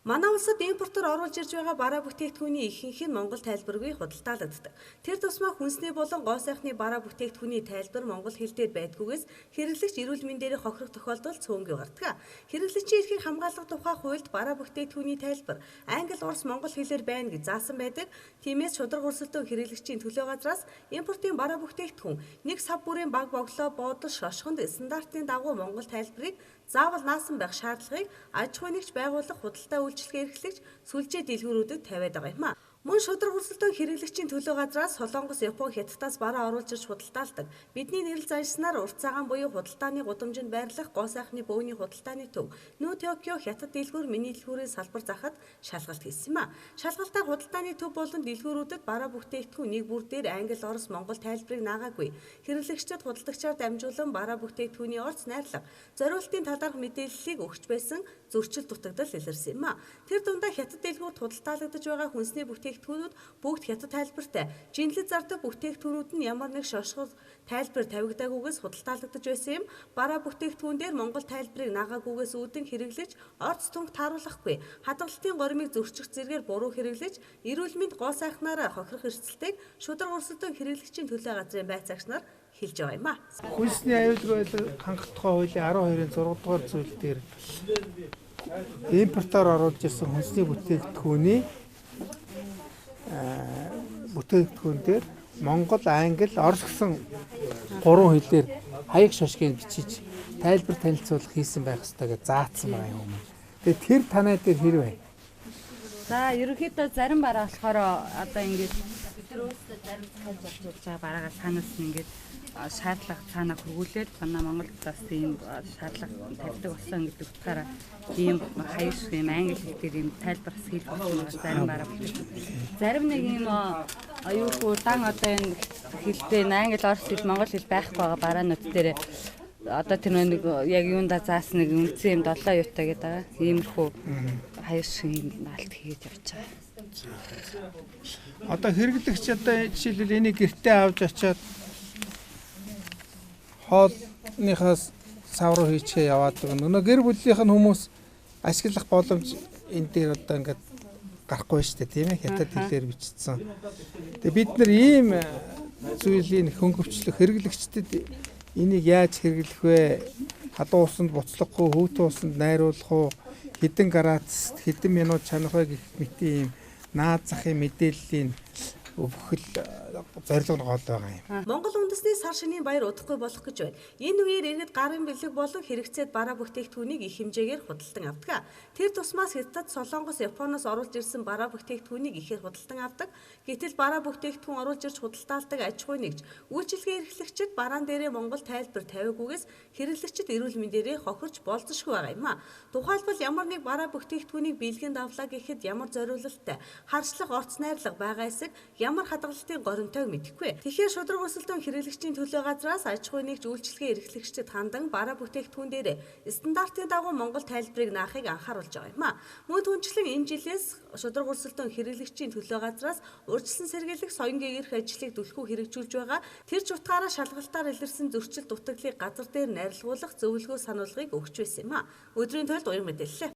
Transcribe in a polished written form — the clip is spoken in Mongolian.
Манай улсад импортоор оруулж ирж байгаа бараа бүтээгдэхүүний ихэнх нь Монгол тайлбаргүй худалдаалагддаг. Тэр тусмаа хүнсний болон гоо сайхны бараа бүтээгдэхүүний тайлбар монгол хэл дээр байдгүйгээс хэрэглэгч эрүүл мэндээр хохирох тохиолдол цөөнгүй гардаг. Хэрэглэгчийн эрхийг хамгаалах тухай хуульд бараа бүтээгдэхүүний тайлбар англи, орос, монгол хэлээр байна гэж заасан байдаг. Тиймээс шударга өрсөлдөөн хэрэглэгчийн төлөө газраас импортын бараа бүтээгдэхүүн нэг сав бүрийн баг боглоо буудал шошгонд стандартын дагуу монгол тайлбарыг заавал наасан байх шаардлагыг аж ахуй нэгж байгуулах худалдаа үйлчилгээ эрхлэгч сүлжээ дэлгүүрүүдэд тавиад байгаа юм а. Мөн шударга өрсөлдөөн хэрэглэгчийн төлөө газраас Солонгос, Япон, Хятадаас бараа оруулж ирж худалдаалдаг. Бидний нэрэл заншснаар урт цагаан буюу худалдааны гудамжинд байрлах гоо сайхны бөөний худалдааны төв Нүү Токио Хятад дэлгүүр миний дэлгүүрийн салбар захад шалгалт хийсэн юм а. Шалгалтаар худалдааны төв болон дэлгүүрүүдэд бараа бүтээгдэхүүн нэг бүр дээр англи, орос, монгол тайлбарыг наагаагүй. Хэрэглэгчдэд худалдагчаар дамжуулан бараа бүтээгдэхүүний орц найрлага, зориултын талаарх мэдээллийг өгч байсан зөрчил дутагдал илэрсэн юм а. Тэр дундаа Хятад дэлгүүрт худалдаалагдаж байгаа хүнсний бүтээгдэхүүнүүд бүгд хятад тайлбартай. Жинлэд зардаг бүтээгдэхүүнүүд нь ямар нэг шошгол тайлбар тавигдаагүйгээс худалдаалагдаж байсан юм. Бараа бүтээгдэхүүн дээр монгол тайлбарыг наагаагүйгээс үүдэн хэрэглэж орц түнх тааруулахгүй. Хадгалтын горимыг зөрчих зэргээр буруу хэрэглэж эрүүл мэнд гоо сайхнаараа хохирох эрсдэлтэйг шударга өрсөлдөөн хэрэглэгчийн төлөө газрын байцаагч нар хэлж байгаа юм а. Хүнсний аюулгүй хангах тухай хуулийн 12-ын 6 дугаар зүйл дээр импортоор оруулж ирсэн хүнсний бүтээгдэхүүн дээр Монгол, англи, орос гэсэн 3 хэлээр хаяг шошгийг бичиж тайлбар танилцуулга хийсэн байх ёстой гэж заасан байгаа юм. Тэгээ тэр танай дээр хэрэг бай. За ерөнхийдөө зарим бараа болохоор одоо ингээд бид нар өөрсдөө зарим цааш болж байгаа бараагаа санаас нь ингээд шаардлага цаанаа хөргүүлээд манай Монгол улсаас ийм шаардлага тавьдаг болсон гэдэг утгаараа ийм хаяг юм англи хэл дээр ийм тайлбар хийх болсон байгаа зарим бараа бүтээх. Зарим нэг ийм аюулгүй дан одоо энэ хэлтэй англи, орос хэл, монгол хэл байхгүй байгаа бараанууд дээр одоо тэр нэг яг юунда заасан нэг үнцэн юм 7 юутай гэдэг байгаа. Иймэрхүү хаяг шиг наалт хийж явж байгаа. Одоо хэрэглэгч одоо жишээлбэл энийг гэртээ авч очиод хоолныхаас савруу хийчихээ яваад байгаа. Өнөө гэр бүлийнх нь хүмүүс ашиглах боломж энэ дээр одоо ингээд гарахгүй шүү дээ, тийм ээ? Хятад хэлээр бичсэн. Тэгээ бид нар ийм зүйлийг хөнгөвчлөх хэрэглэгчдэд энийг яаж хэрэглэх вэ? Хадуу усанд буцлахгүй, хөвтөн усанд найруулах уу? Хэдэн градус, хэдэн минут чанах вэ гэх мэт ийм наад захын мэдээллийн өгөх зорилго нь гол байгаа юм. Монгол үндэсний сар шинийн баяр удахгүй болох гэж байна. Энэ үеэр иргэд гарын бэлэг болон хэрэгцээд бараа бүтээгдэхүүнийг их хэмжээгээр худалдан авдаг. Тэр тусмаас Хятад, Солонгос, Японоос оруулж ирсэн бараа бүтээгдэхүүнийг ихээр худалдан авдаг. Гэтэл бараа бүтээгдэхүүн оруулж ирж худалдаалдаг аж ахуй нэгж үйлчилгээ эрхлэгчид бараан дээрээ монгол тайлбар тавиагүйгээс хэрэглэгчид эрүүл мэндээрээ хохирч болзошгүй байгаа юм а. Тухайлбал ямар нэг бараа бүтээгдэхүүнийг бэлгэнд авлаа гэхэд ямар зориулалттай харшлах орц найрлага байгаа эсэг ямар хадгалтын горимтойг мэдэхгүй. Тэгэхээр шударга өрсөлдөөн хэрэглэгчийн төлөө газраас аж ахуй нэгж үйлчилгээ эрхлэгчдэд хандан бараа бүтээгдэхүүн дээр стандартын дагуу монгол тайлбарыг наахыг анхааруулж байгаа юм а. Мөн түнчлэн энэ жилээс шударга өрсөлдөөн хэрэглэгчийн төлөө газраас урьдчилан сэргийлэх соёнгийн эрх ажлыг түлхүү хэрэгжүүлж байгаа. Тэр ч утгаараа шалгалтаар илэрсэн зөрчил дутагдлыг газар дээр найрлуулах зөвлөгөө сануулгыг өгч байсан юм а. Өдрийн тойлд уян мэдээллээ.